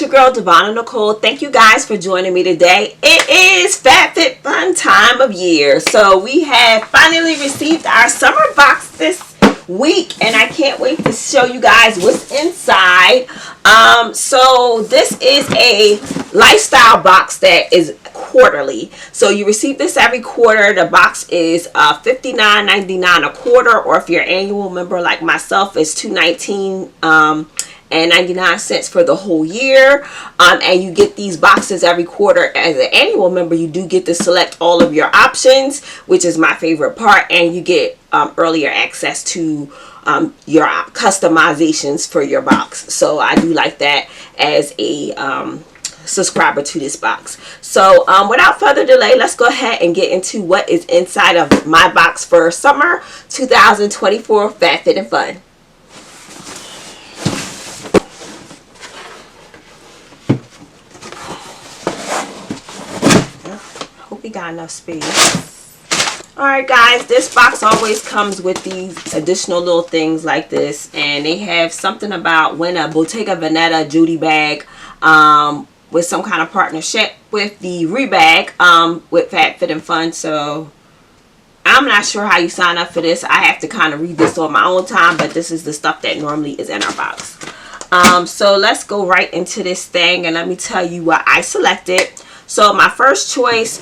your girl Devonna Nicole. Thank you guys for joining me today. It is FabFitFun time of year. So we have finally received our summer box this week, and I can't wait to show you guys what's inside. So this is a lifestyle box that is quarterly. So you receive this every quarter. The box is $59.99 a quarter, or if you're an annual member like myself, it's $219 and 99 cents for the whole year. And you get these boxes every quarter. As an annual member, you do get to select all of your options, which is my favorite part, and you get earlier access to your customizations for your box. So I do like that as a subscriber to this box. So without further delay, let's go ahead and get into what is inside of my box for summer 2024 FabFitFun. Hope we got enough space. Alright guys, this box always comes with these additional little things like this, and they have something about when a Bottega Veneta Judy bag with some kind of partnership with the Rebag with FabFitFun. So I'm not sure how you sign up for this. I have to kind of read this on my own time, but this is the stuff that normally is in our box. So let's go right into this thing, and let me tell you what I selected. So my first choice,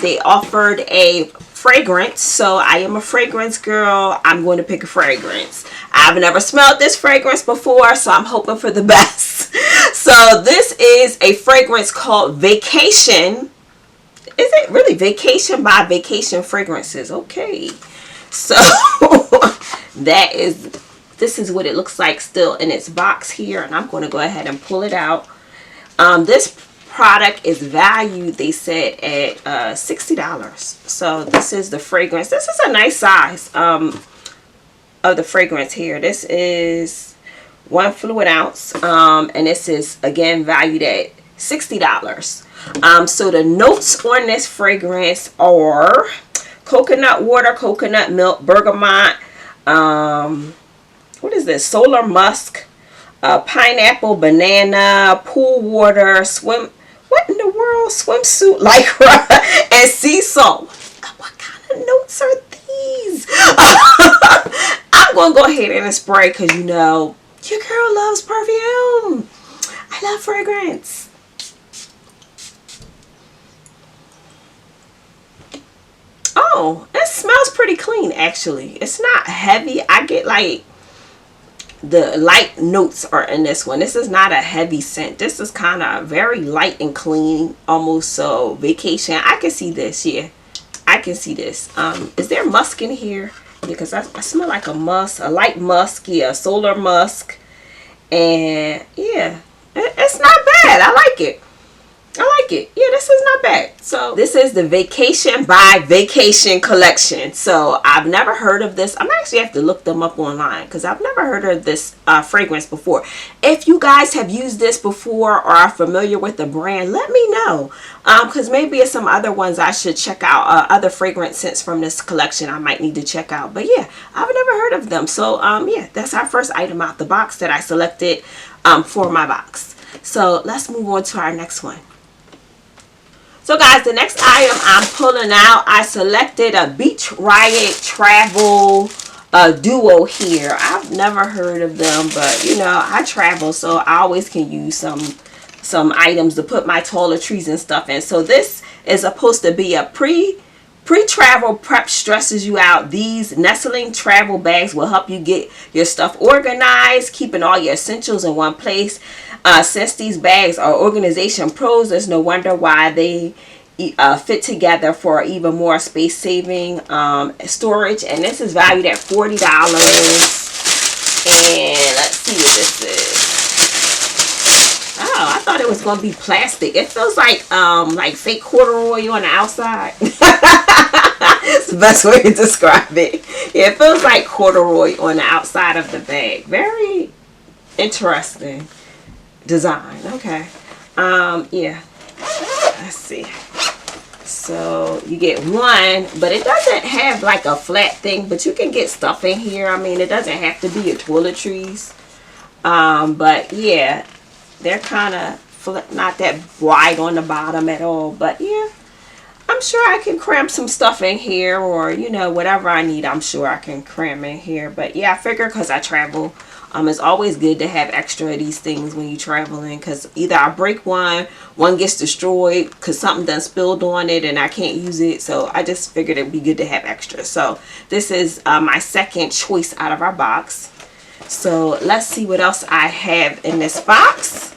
they offered a fragrance. So I am a fragrance girl. I'm going to pick a fragrance. I've never smelled this fragrance before, so I'm hoping for the best. So this is a fragrance called Vacation. Is it really Vacation by Vacation Fragrances? Okay. So this is what it looks like still in its box here, and I'm going to go ahead and pull it out. This product is valued, they said, at $60. So this is the fragrance. This is a nice size of the fragrance here. This is 1 fluid ounce, and this is again valued at $60. So the notes on this fragrance are coconut water, coconut milk, bergamot, what is this, solar musk, pineapple, banana, pool water, what in the world, swimsuit, lycra, and sea salt. What kind of notes are these? I'm going to go ahead and spray, because you know, your girl loves perfume. I love fragrance. Oh, it smells pretty clean, actually. It's not heavy. I get like the light notes are in this one. This is not a heavy scent. This is kind of very light and clean, almost. So Vacation, I can see this. Yeah, I can see this. Is there musk in here? Because I smell like a musk, a light musk. Yeah, solar musk. And yeah, it's not bad. I like it. I like it. Yeah, this is not bad. So this is the Vacation by Vacation collection. So I've never heard of this. I'm actually have to look them up online, because I've never heard of this fragrance before. If you guys have used this before or are familiar with the brand, let me know, because maybe it's some other ones I should check out, other fragrance scents from this collection I might need to check out. But yeah, I've never heard of them. So yeah, that's our first item out the box that I selected for my box. So let's move on to our next one. So guys, the next item I'm pulling out, I selected a Beach Riot Travel duo here. I've never heard of them, but you know, I travel, so I always can use some items to put my toiletries and stuff in. So this is supposed to be a pre-travel prep, stresses you out. These nestling travel bags will help you get your stuff organized, keeping all your essentials in one place. Since these bags are organization pros, there's no wonder why they fit together for even more space saving storage. And this is valued at $40. And let's see what this is. Oh, I thought it was going to be plastic. It feels like fake corduroy on the outside. It's the best way to describe it. Yeah, it feels like corduroy on the outside of the bag. Very interesting design. Okay. Yeah, let's see. So you get one, but it doesn't have like a flat thing, but you can get stuff in here. I mean, it doesn't have to be your toiletries. But yeah, they're kind of not that wide on the bottom at all. But yeah, I'm sure I can cram some stuff in here, or you know, whatever I need, I'm sure I can cram in here. But yeah, I figure because I travel, it's always good to have extra of these things when you're traveling, because either I break one gets destroyed because something done spilled on it and I can't use it. So I just figured it'd be good to have extra. So this is my second choice out of our box. So let's see what else I have in this box.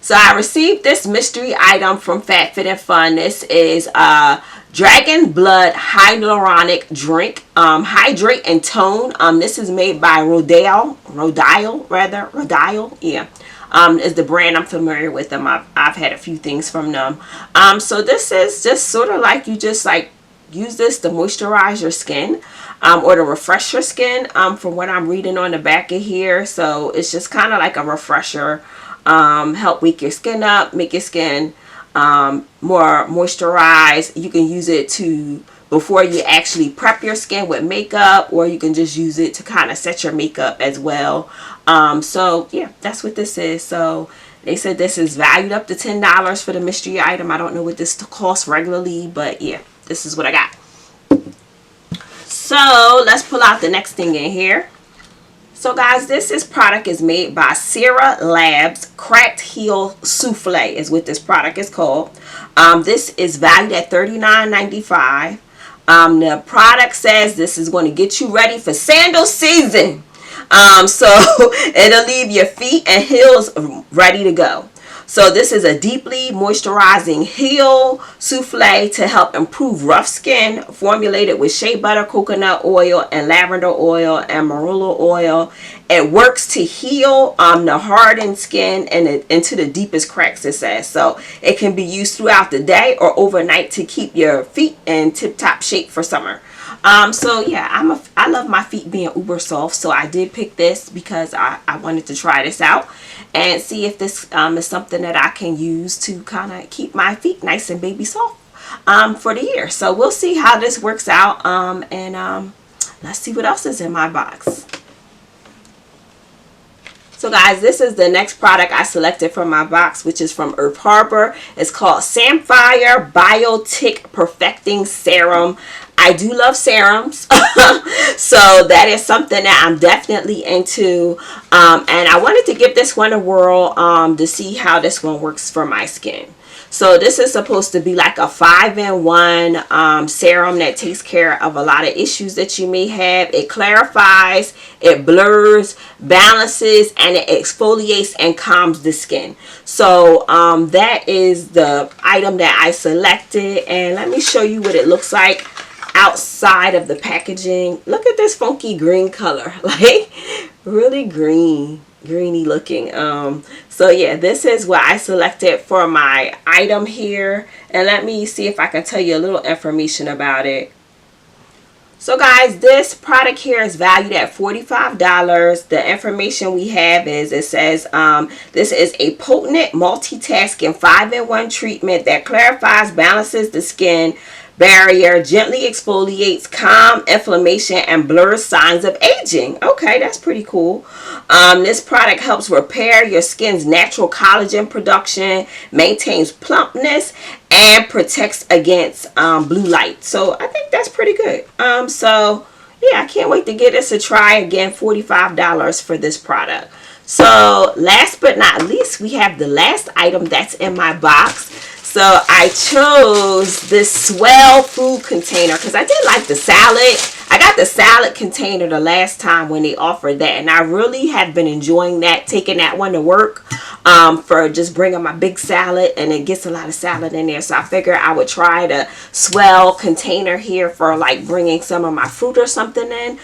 So I received this mystery item from FabFitFun. This is Dragon Blood Hyaluronic Drink. Hydrate and Tone. This is made by Rodale, yeah. Is the brand. I'm familiar with them. I've had a few things from them. So this is just sort of like you just like use this to moisturize your skin, or to refresh your skin, from what I'm reading on the back of here. So it's just kind of like a refresher, help wake your skin up, make your skin more moisturized. You can use it to before you actually prep your skin with makeup, or you can just use it to kind of set your makeup as well. So yeah, that's what this is. So they said this is valued up to $10 for the mystery item. I don't know what this costs regularly, but yeah, this is what I got. So let's pull out the next thing in here. So guys, this product is made by Sierra Labs. Cracked Heel Souffle is what this product is called. This is valued at $39.95. The product says this is going to get you ready for sandal season. So it'll leave your feet and heels ready to go. So this is a deeply moisturizing heel souffle to help improve rough skin, formulated with shea butter, coconut oil, and lavender oil, and marula oil. It works to heal the hardened skin and into the deepest cracks, it says. So it can be used throughout the day or overnight to keep your feet in tip-top shape for summer. So yeah, I love my feet being uber soft, so I did pick this because I wanted to try this out and see if this is something that I can use to kind of keep my feet nice and baby soft for the year. So we'll see how this works out, and let's see what else is in my box. So guys, this is the next product I selected from my box, which is from Earth Harbor. It's called Samphire Biotic Perfecting Serum. I do love serums, so that is something that I'm definitely into, and I wanted to give this one a whirl to see how this one works for my skin. So this is supposed to be like a 5-in-1 serum that takes care of a lot of issues that you may have. It clarifies, it blurs, balances, and it exfoliates and calms the skin. So that is the item that I selected, and let me show you what it looks like outside of the packaging. Look at this funky green color, like really greeny looking. So yeah, this is what I selected for my item here, and let me see if I can tell you a little information about it. So guys, this product here is valued at $45. The information we have is, it says this is a potent multitasking 5-in-1 treatment that clarifies, balances the skin barrier, gently exfoliates, calm inflammation, and blurs signs of aging. Okay, that's pretty cool. This product helps repair your skin's natural collagen production, maintains plumpness, and protects against blue light. So I think that's pretty good. So yeah, I can't wait to give this a try. Again, $45 for this product. So last but not least, we have the last item that's in my box. So I chose this Swell food container because I did like the salad. I got the salad container the last time when they offered that, and I really have been enjoying that, taking that one to work for just bringing my big salad, and it gets a lot of salad in there. So I figured I would try the Swell container here for like bringing some of my fruit or something in.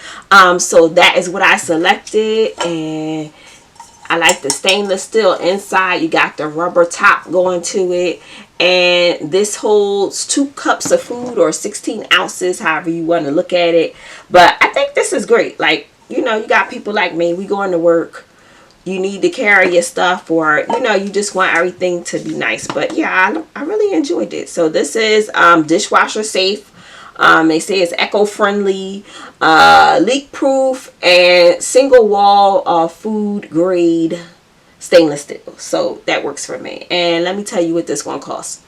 So that is what I selected, and I like the stainless steel inside. You got the rubber top going to it, and this holds 2 cups of food, or 16 ounces, however you want to look at it. But I think this is great. Like, you know, you got people like me, we going to work, you need to carry your stuff, or you know, you just want everything to be nice. But yeah, I really enjoyed it. So this is dishwasher safe. They say it's eco-friendly, leak-proof, and single-wall food grade stainless steel. So that works for me. And let me tell you what this one costs.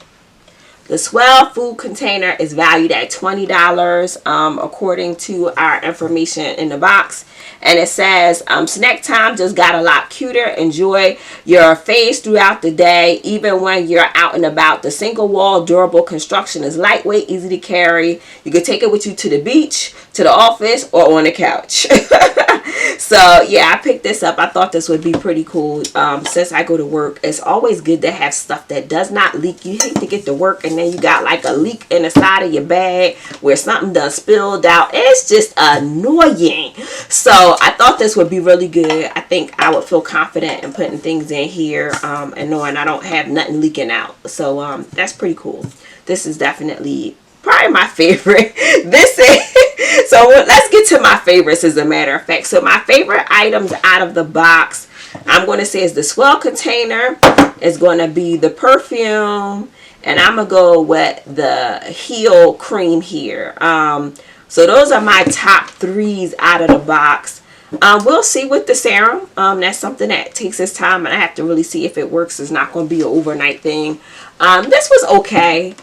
The Swell food container is valued at $20 according to our information in the box. And it says, snack time just got a lot cuter. Enjoy your phase throughout the day, even when you're out and about. The single wall durable construction is lightweight, easy to carry. You can take it with you to the beach, to the office, or on the couch. So yeah, I picked this up. I thought this would be pretty cool. Since I go to work, it's always good to have stuff that does not leak. You hate to get to work and then you got like a leak in the side of your bag where something done spilled out. It's just annoying. So I thought this would be really good. I think I would feel confident in putting things in here and knowing I don't have nothing leaking out. So that's pretty cool. This is definitely probably my favorite. This is so let's get to my favorites, as a matter of fact. So my favorite items out of the box, I'm going to say, is the Swell container. It's going to be the perfume, and I'm going to go with the heel cream here. So those are my top threes out of the box. We'll see with the serum. That's something that takes its time, and I have to really see if it works. It's not going to be an overnight thing. This was okay.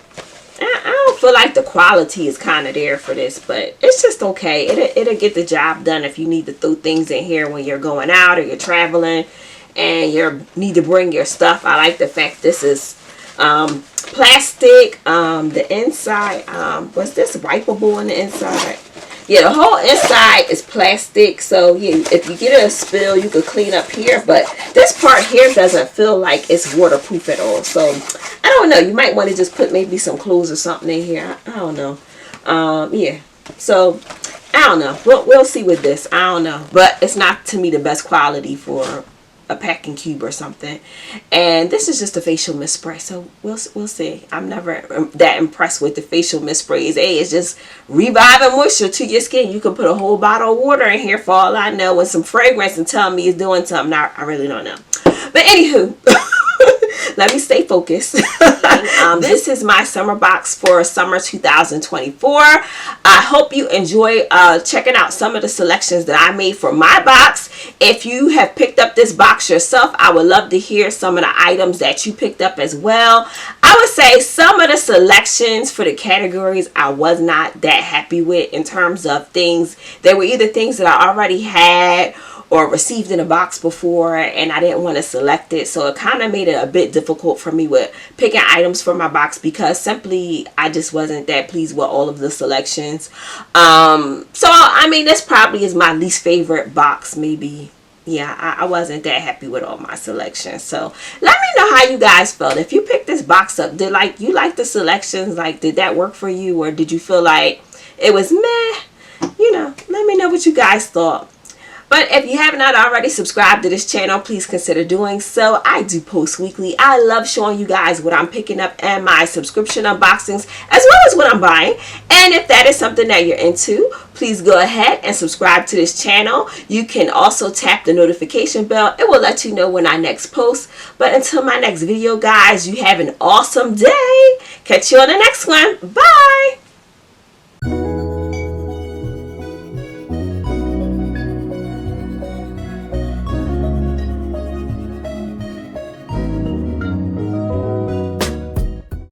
I don't feel like the quality is kind of there for this, but it's just okay. It'll get the job done if you need to throw things in here when you're going out or you're traveling and you need to bring your stuff. I like the fact this is plastic. The inside, was this wipeable on the inside? Yeah, the whole inside is plastic, so yeah, if you get a spill, you could clean up here, but this part here doesn't feel like it's waterproof at all. So I don't know, you might want to just put maybe some clothes or something in here. I don't know. Yeah, so I don't know. We'll see with this. I don't know, but it's not, to me, the best quality for a packing cube or something. And this is just a facial mist spray, so we'll see. I'm never that impressed with the facial mist sprays. Hey, it's just reviving moisture to your skin. You can put a whole bottle of water in here for all I know, and some fragrance, and tell me it's doing something. I really don't know. But anywho, let me stay focused. This is my summer box for summer 2024. I hope you enjoy checking out some of the selections that I made for my box. If you have picked up this box yourself, I would love to hear some of the items that you picked up as well. I would say some of the selections for the categories I was not that happy with, in terms of things. They were either things that I already had or received in a box before, and I didn't want to select it, so it kind of made it a bit difficult for me with picking items for my box, because simply I just wasn't that pleased with all of the selections. So I mean, this probably is my least favorite box, maybe. Yeah, I wasn't that happy with all my selections. So let me know how you guys felt. If you picked this box up, did you like the selections? Like, did that work for you, or did you feel like it was meh? You know, let me know what you guys thought. But if you have not already subscribed to this channel, please consider doing so. I do post weekly. I love showing you guys what I'm picking up and my subscription unboxings, as well as what I'm buying. And if that is something that you're into, please go ahead and subscribe to this channel. You can also tap the notification bell. It will let you know when I next post. But until my next video, guys, you have an awesome day. Catch you on the next one. Bye.